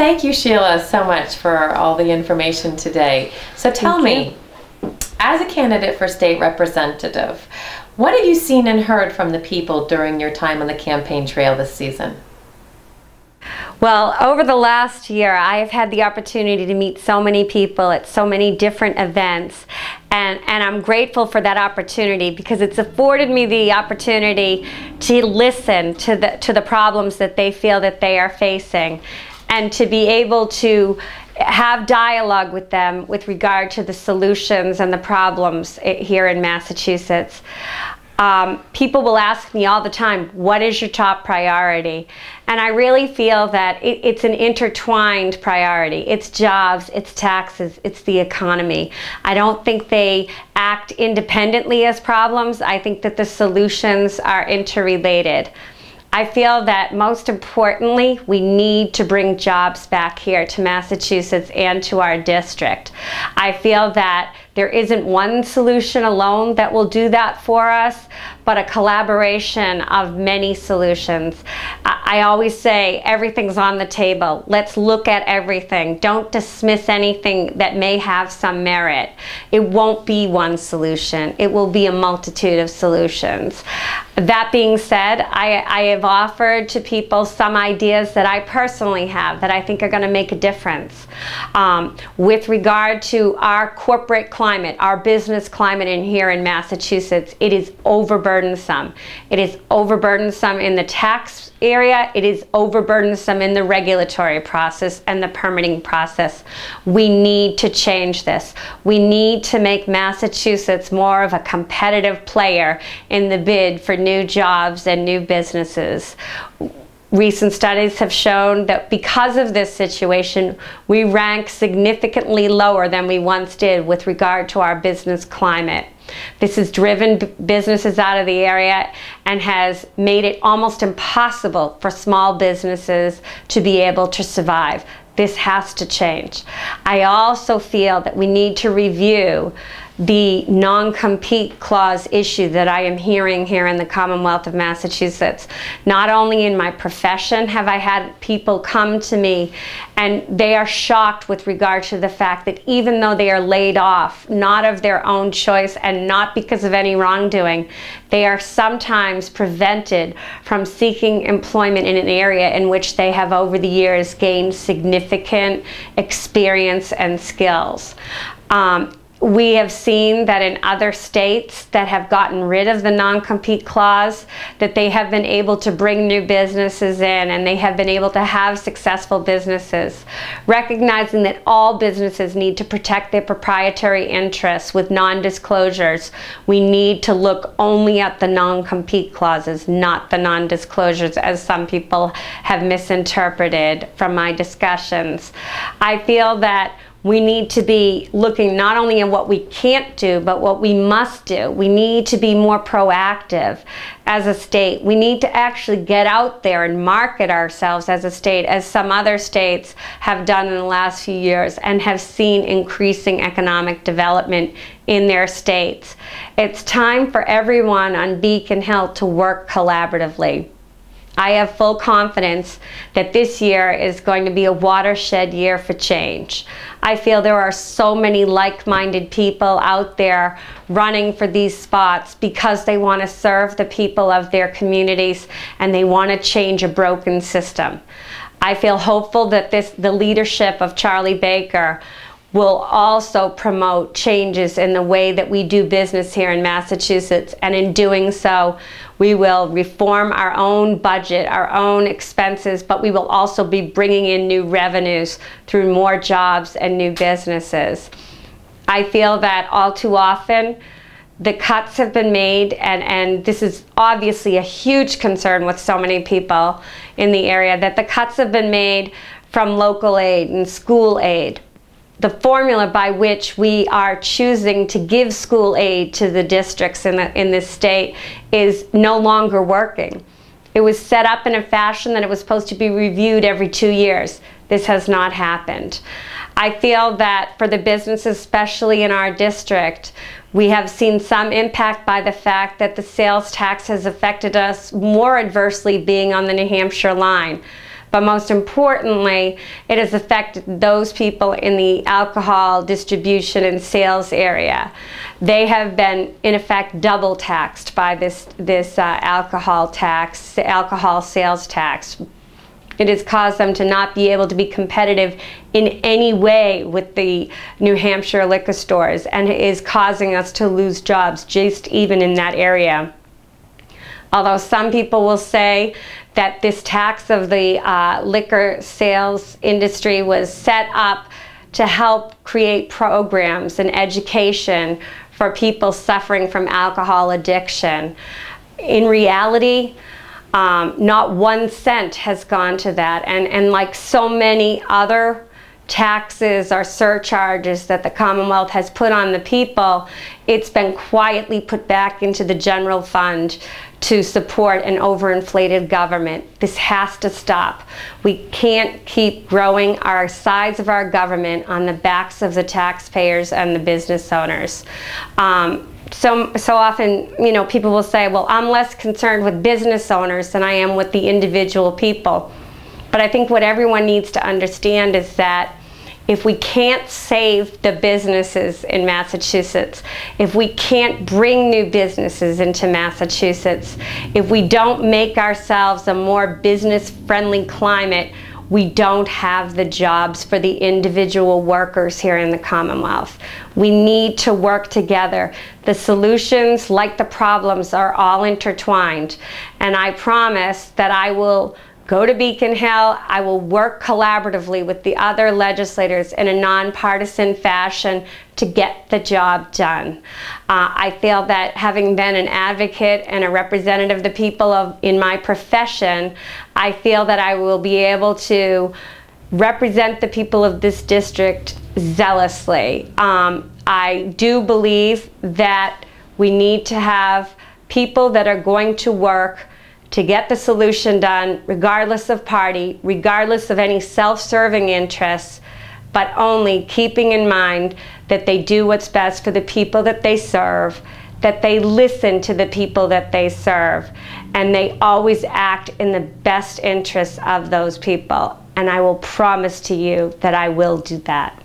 Thank you, Sheila, so much for all the information today. So tell me, as a candidate for state representative, what have you seen and heard from the people during your time on the campaign trail this season? Well, over the last year, I have had the opportunity to meet so many people at so many different events, and I'm grateful for that opportunity because it's afforded me the opportunity to listen to the problems that they feel that they are facing, and to be able to have dialogue with them with regard to the solutions and the problems here in Massachusetts. People will ask me all the time, what is your top priority? And I really feel that it's an intertwined priority. It's jobs, it's taxes, it's the economy. I don't think they act independently as problems. I think that the solutions are interrelated. I feel that most importantly, we need to bring jobs back here to Massachusetts and to our district. I feel that there isn't one solution alone that will do that for us, but a collaboration of many solutions. I always say everything's on the table. Let's look at everything. Don't dismiss anything that may have some merit. It won't be one solution. It will be a multitude of solutions. That being said, I have offered to people some ideas that I personally have that I think are going to make a difference. With regard to our corporate climate, our business climate here in Massachusetts, it is overburdensome. It is overburdensome in the tax area. It is overburdensome in the regulatory process and the permitting process. We need to change this. We need to make Massachusetts more of a competitive player in the bid for new jobs and new businesses. Recent studies have shown that because of this situation, we rank significantly lower than we once did with regard to our business climate. This has driven businesses out of the area and has made it almost impossible for small businesses to be able to survive. This has to change. I also feel that we need to review the non-compete clause issue that I am hearing here in the Commonwealth of Massachusetts. Not only in my profession have I had people come to me and they are shocked with regard to the fact that even though they are laid off, not of their own choice and not because of any wrongdoing, they are sometimes prevented from seeking employment in an area in which they have over the years gained significant experience and skills. We have seen that in other states that have gotten rid of the non-compete clause, that they have been able to bring new businesses in and they have been able to have successful businesses. Recognizing that all businesses need to protect their proprietary interests with non-disclosures, we need to look only at the non-compete clauses, not the non-disclosures, as some people have misinterpreted from my discussions. I feel that we need to be looking not only at what we can't do, but what we must do. We need to be more proactive as a state. We need to actually get out there and market ourselves as a state, as some other states have done in the last few years and have seen increasing economic development in their states. It's time for everyone on Beacon Hill to work collaboratively. I have full confidence that this year is going to be a watershed year for change. I feel there are so many like-minded people out there running for these spots because they want to serve the people of their communities and they want to change a broken system. I feel hopeful that the leadership of Charlie Baker will also promote changes in the way that we do business here in Massachusetts, and in doing so, we will reform our own budget, our own expenses, but we will also be bringing in new revenues through more jobs and new businesses. I feel that all too often, the cuts have been made, and this is obviously a huge concern with so many people in the area, that the cuts have been made from local aid and school aid. The formula by which we are choosing to give school aid to the districts in this state is no longer working. It was set up in a fashion that it was supposed to be reviewed every 2 years. This has not happened. I feel that for the businesses, especially in our district, we have seen some impact by the fact that the sales tax has affected us more adversely being on the New Hampshire line. but most importantly, it has affected those people in the alcohol distribution and sales area. They have been, in effect, double taxed by this alcohol sales tax. It has caused them to not be able to be competitive in any way with the New Hampshire liquor stores, and is causing us to lose jobs just even in that area. Although some people will say that this tax of the liquor sales industry was set up to help create programs and education for people suffering from alcohol addiction. In reality, not 1 cent has gone to that, and like so many other taxes or surcharges that the Commonwealth has put on the people, it's been quietly put back into the general fund to support an overinflated government. This has to stop. We can't keep growing our size of our government on the backs of the taxpayers and the business owners. So often, people will say, well, I'm less concerned with business owners than I am with the individual people. But I think what everyone needs to understand is that if we can't save the businesses in Massachusetts, if we can't bring new businesses into Massachusetts, if we don't make ourselves a more business-friendly climate, we don't have the jobs for the individual workers here in the Commonwealth. We need to work together. The solutions, like the problems, are all intertwined. And I promise that I will go to Beacon Hill. I will work collaboratively with the other legislators in a nonpartisan fashion to get the job done. I feel that having been an advocate and a representative of the people in my profession, I feel that I will be able to represent the people of this district zealously. I do believe that we need to have people that are going to work to get the solution done, regardless of party, regardless of any self-serving interests, but only keeping in mind that they do what's best for the people that they serve, that they listen to the people that they serve, and they always act in the best interests of those people. And I will promise to you that I will do that.